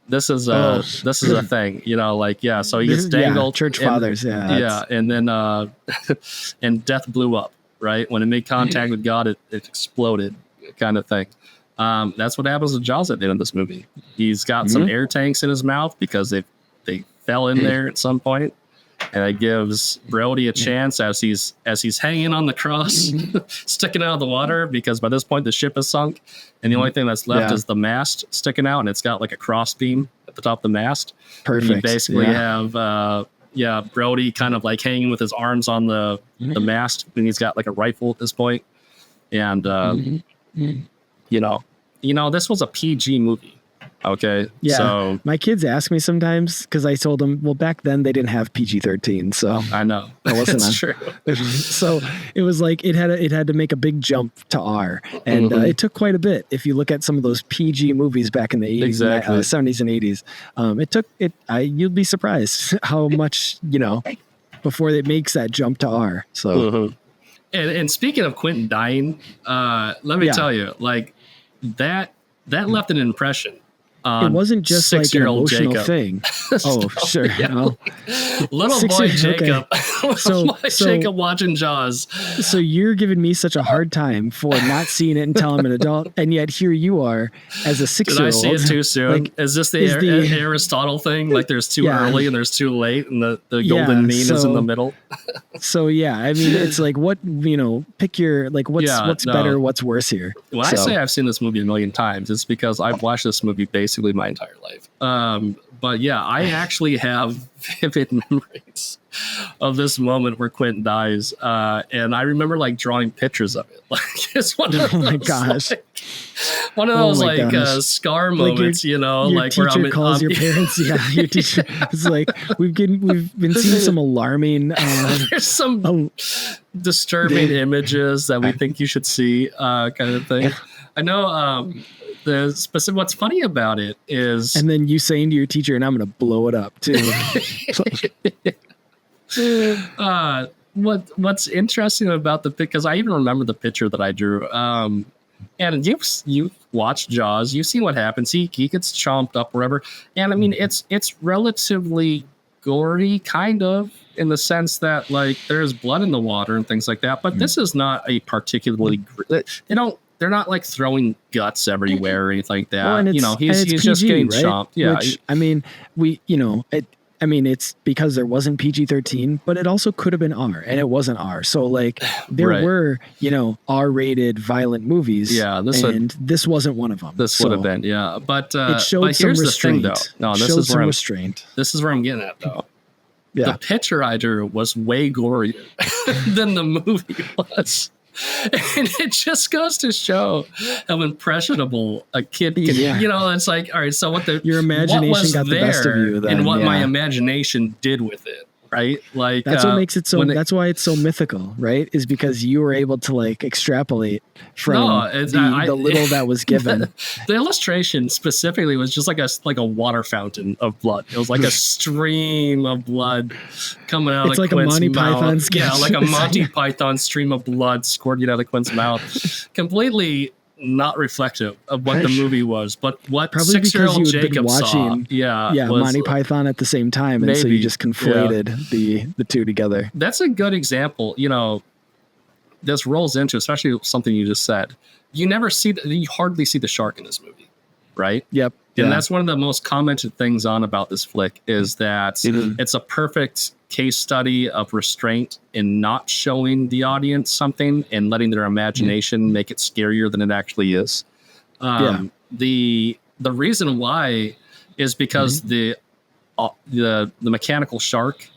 This is a thing, so he gets dangled. Church fathers, and then and Death blew up, right? When it made contact with God, it exploded, kind of thing. That's what happens to Jaws at the end of this movie. He's got some air tanks in his mouth because they fell in there at some point, and it gives Brody a chance as he's hanging on the cross, sticking out of the water, because by this point the ship is sunk, and the only thing that's left is the mast sticking out, and it's got like a cross beam at the top of the mast. Perfect. You basically have Brody kind of like hanging with his arms on the mast, and he's got like a rifle at this point, and this was a PG movie. Okay. Yeah. So my kids ask me sometimes, because I told them, well, back then they didn't have PG-13, so I know it wasn't it's true. So it was like it had to make a big jump to R, and it took quite a bit. If you look at some of those PG movies back in the 80s, exactly. 70s and 80s, you'd be surprised how much before it makes that jump to R. So. And speaking of Quentin dying, let me tell you, like that left an impression. It wasn't just like an emotional Jacob. Thing. Oh, sure. Little boy Jacob. Okay. Jacob watching Jaws. So you're giving me such a hard time for not seeing it until I'm an adult, and yet here you are as a 6-year-old. Did I see it too soon? Like, is this the Aristotle thing? Like there's too early and there's too late, and the golden mean is in the middle. So I mean, it's like pick your what's better, what's worse here. When I say I've seen this movie a million times, it's because I've watched this movie basically my entire life. But I actually have vivid memories of this moment where Quentin dies, and I remember like drawing pictures of it. Like it's one of those, one of those scar moments, your like teacher where calls your parents. Yeah, your teacher. It's like we've been seeing some alarming. There's some disturbing images that we think you should see, kind of thing. I know. The specific. What's funny about it is, and then you saying to your teacher, "And I'm going to blow it up too." What's interesting about because I even remember the picture that I drew. And you've watched Jaws. You've seen what happens. He gets chomped up wherever, and I mean it's relatively gory, kind of, in the sense that like there's blood in the water and things like that. But this is not a particularly. They're not like throwing guts everywhere or anything like that. Well, he's PG, just getting right? chomped. Yeah. Which, I mean, it's because there wasn't PG-13, but it also could have been R, and it wasn't R. So like there were, R-rated violent movies. Yeah. This wasn't one of them. This would have been, yeah. But it showed but some here's restraint. The thing, though. No, this is where restraint. This is where I'm getting at, though. Yeah. The picture I drew was way gorier than the movie was. And it just goes to show how impressionable a kid can. It's like, all right, so your imagination got the best of you, then, and what my imagination did with it, right? Like that's what makes it so. That's why it's so mythical, right? Is because you were able to like extrapolate from the little that was given. The illustration specifically was just like a water fountain of blood. It was like a stream of blood coming out. It's of like Quint's a Monty mouth. Python sketch. Yeah, like a Monty Python stream of blood squirting out of Quint's mouth. Completely not reflective of what the movie was, but what probably 6-year-old Jacob watching, saw. Monty Python at the same time, and so you just conflated the two together. That's a good example. This rolls into, especially something you just said. You hardly see the shark in this movie, right? Yep. And that's one of the most commented things about this flick is that it's a perfect case study of restraint in not showing the audience something and letting their imagination make it scarier than it actually is. The reason why is because the mechanical shark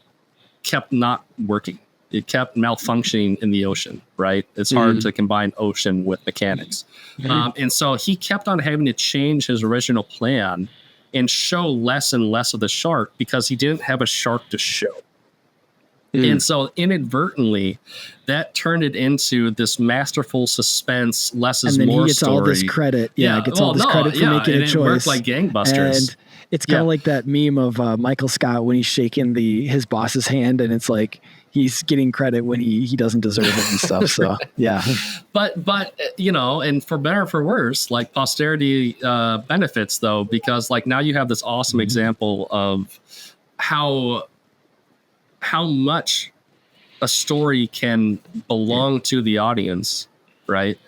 kept not working. It kept malfunctioning in the ocean, right? It's hard to combine ocean with mechanics. And so he kept on having to change his original plan and show less and less of the shark because he didn't have a shark to show. And so inadvertently, that turned it into this masterful suspense, less is more story. And then he gets all this credit. Gets all this credit for making a choice. It worked like gangbusters. And it's kind of like that meme of Michael Scott when he's shaking his boss's hand, and it's like he's getting credit when he doesn't deserve it and stuff. So yeah. But and for better or for worse, like posterity benefits though, because like now you have this awesome example of how much a story can belong to the audience, right?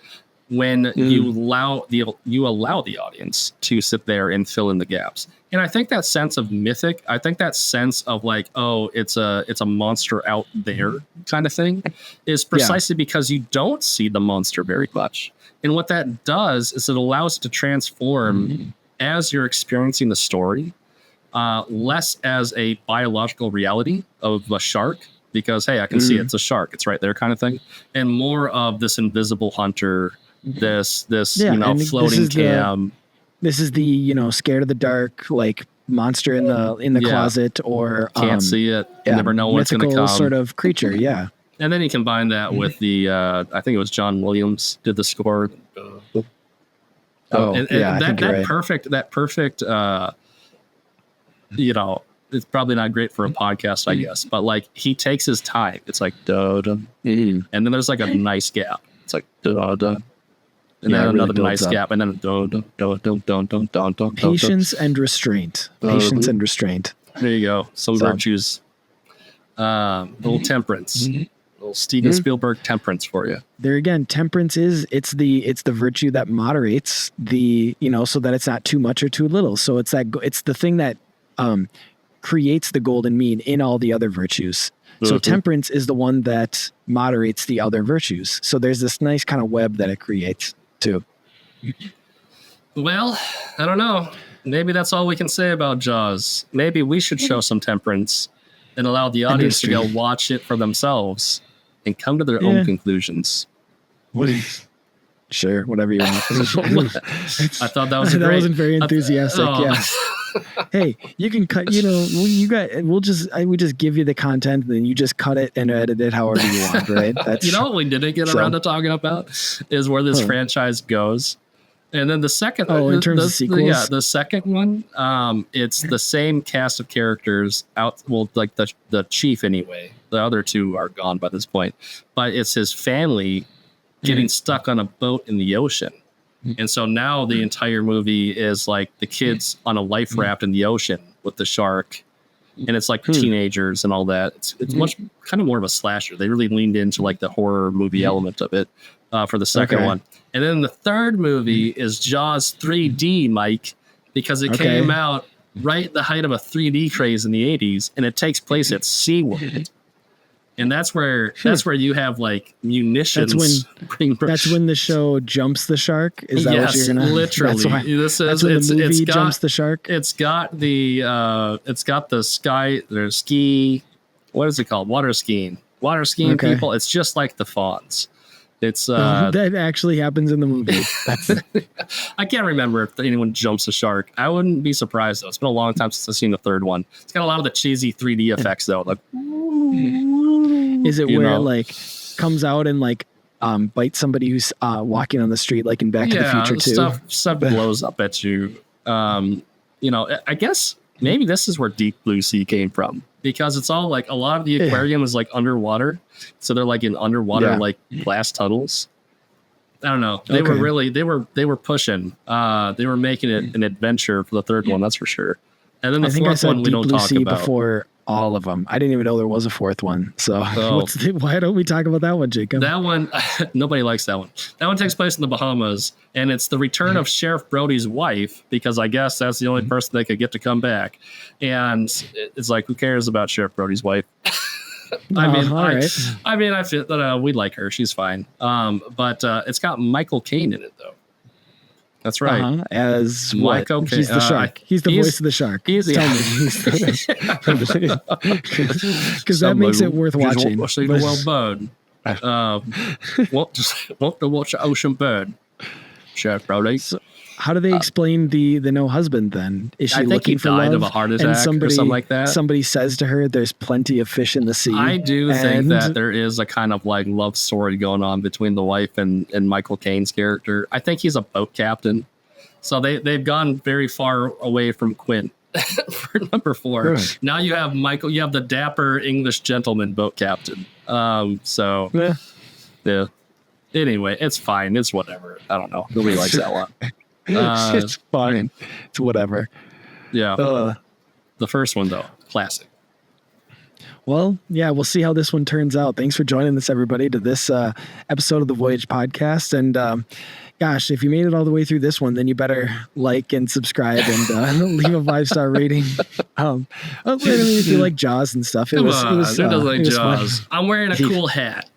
When you allow the audience to sit there and fill in the gaps. And I think that sense of mythic, I think that sense of like, oh, it's a monster out there kind of thing is precisely because you don't see the monster very much. And what that does is it allows it to transform as you're experiencing the story, less as a biological reality of a shark, because, hey, I can see it's a shark. It's right there kind of thing. And more of this invisible hunter, this floating cam. This is the, scared of the dark, like monster in the closet, or can't see it. You never know what's going to come. Sort of creature. Yeah. And then you combine that with the, I think it was John Williams did the score. That perfect, it's probably not great for a podcast, I guess, but like he takes his time. It's like, and then there's like a nice gap. It's like, and then another nice gap, and then patience and restraint. Patience and restraint. There you go. Some virtues. Little temperance. Little Steven Spielberg temperance for you. There again, temperance it's the virtue that moderates the, so that it's not too much or too little. So it's the thing that creates the golden mean in all the other virtues. So temperance is the one that moderates the other virtues. So there's this nice kind of web that it creates too. Well, I don't know. Maybe that's all we can say about Jaws. Maybe we should show some temperance and allow the audience to go watch it for themselves and come to their own conclusions. Sure, whatever you want. I thought that was that wasn't very enthusiastic. Yeah. Hey, you can cut. We just give you the content, and then you just cut it and edit it however you want, right? That's what we didn't get around to talking about is where this franchise goes. And then the second, in terms of sequels, the second one, it's the same cast of characters out. Well, like the chief anyway. The other two are gone by this point, but it's his family getting stuck on a boat in the ocean. And so now the entire movie is like the kids on a life raft in the ocean with the shark, and it's like teenagers and all that. It's much kind of more of a slasher. They really leaned into like the horror movie element of it for the second one. And then the third movie is Jaws 3D, Mike, because it came out right at the height of a 3D craze in the 80s, and it takes place at SeaWorld. And that's where you have like munitions. That's when the show jumps the shark. Is that what you're gonna? Literally. That's when the movie jumps the shark. It's got the sky. There's ski. What is it called? Water skiing people. It's just like the Fawns. It's that actually happens in the movie. I can't remember if anyone jumps a shark. I wouldn't be surprised though. It's been a long time since I've seen the third one. It's got a lot of the cheesy 3D effects though. Like, is it where it like comes out and like bites somebody who's walking on the street, like in Back to the Future too? Stuff blows up at you. I guess maybe this is where Deep Blue Sea came from, because it's all like a lot of the aquarium is like underwater, so they're like in underwater like glass tunnels. I don't know. They were pushing. They were making it an adventure for the third one, that's for sure. And then the fourth one we don't talk about. Before all of them. I didn't even know there was a fourth one. So why don't we talk about that one, Jacob? That one, nobody likes that one. That one takes place in the Bahamas, and it's the return of Sheriff Brody's wife, because I guess that's the only person they could get to come back. And it's like, who cares about Sheriff Brody's wife? I feel that we like her. She's fine. But it's got Michael Caine in it, though. That's right. As what? He's the shark. He's the voice of the shark. Because that makes it worth watching. Want to watch an ocean bird, Sheriff Brody. So how do they explain the no husband then? Is she looking for love? I think he died of a heart attack or something like that. Somebody says to her, there's plenty of fish in the sea. I do think that there is a kind of like love story going on between the wife and Michael Caine's character. I think he's a boat captain. So they've gone very far away from Quint. For number 4. Right. Now you have Michael. You have the dapper English gentleman boat captain. So yeah. Anyway, it's fine. It's whatever. I don't know. Nobody likes that one. It's fine. It's whatever. Yeah. The first one though, classic. Well, yeah, we'll see how this one turns out. Thanks for joining us, everybody, to this episode of the Voyage podcast. And gosh, if you made it all the way through this one, then you better like and subscribe and leave a 5-star rating. I mean, if you like Jaws and stuff, Who doesn't like Jaws? Fun. I'm wearing a cool hat.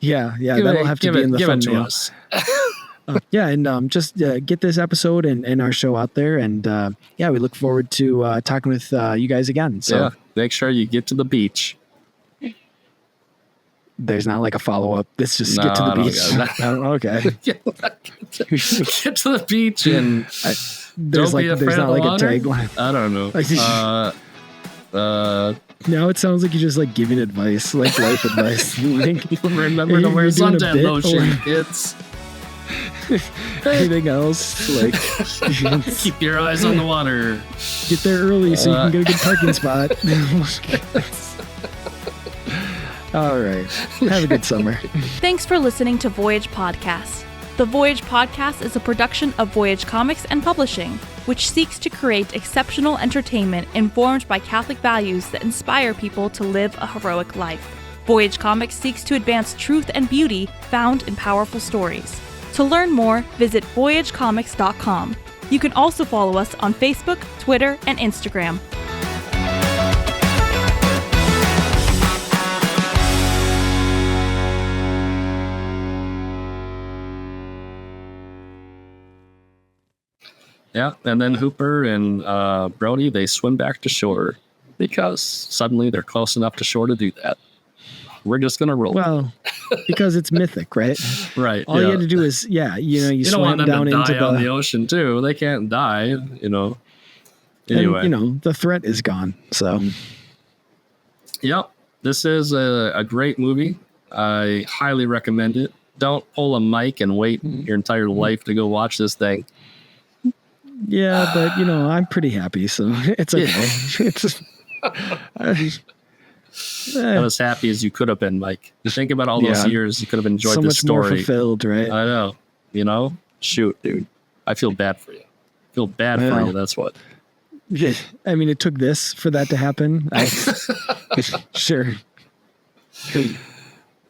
Yeah, that'll have to be in the thumbnail. And just get this episode and our show out there. And we look forward to talking with you guys again. So make sure you get to the beach. There's not like a follow-up. Let's just get to the beach. Okay. Get to the beach and don't be afraid of the water. A tagline. I don't know. Now it sounds like you're just like giving advice, like life advice. Remember to wear suntan lotion. It's anything else? Like keep your eyes on the water. Get there early so you can get a good parking spot. All right. Have a good summer. Thanks for listening to Voyage Podcast. The Voyage Podcast is a production of Voyage Comics and Publishing, which seeks to create exceptional entertainment informed by Catholic values that inspire people to live a heroic life. Voyage Comics seeks to advance truth and beauty found in powerful stories. To learn more, visit voyagecomics.com. You can also follow us on Facebook, Twitter, and Instagram. Yeah, and then Hooper and Brody, they swim back to shore because suddenly they're close enough to shore to do that. We're just going to roll. Well, because it's mythic, right? Right. All you had to do is, you don't want them down to die into on the ocean too. They can't die, Anyway. And, the threat is gone, so. Yep. This is a great movie. I highly recommend it. Don't pull a mic and wait your entire life to go watch this thing. Yeah, but I'm pretty happy, so it's okay. Not as happy as you could have been, Mike. Think about all those years you could have enjoyed this story. So much more fulfilled, right? I know. Shoot, dude. I feel bad for you. For you. That's what. I mean, it took this for that to happen. Sure.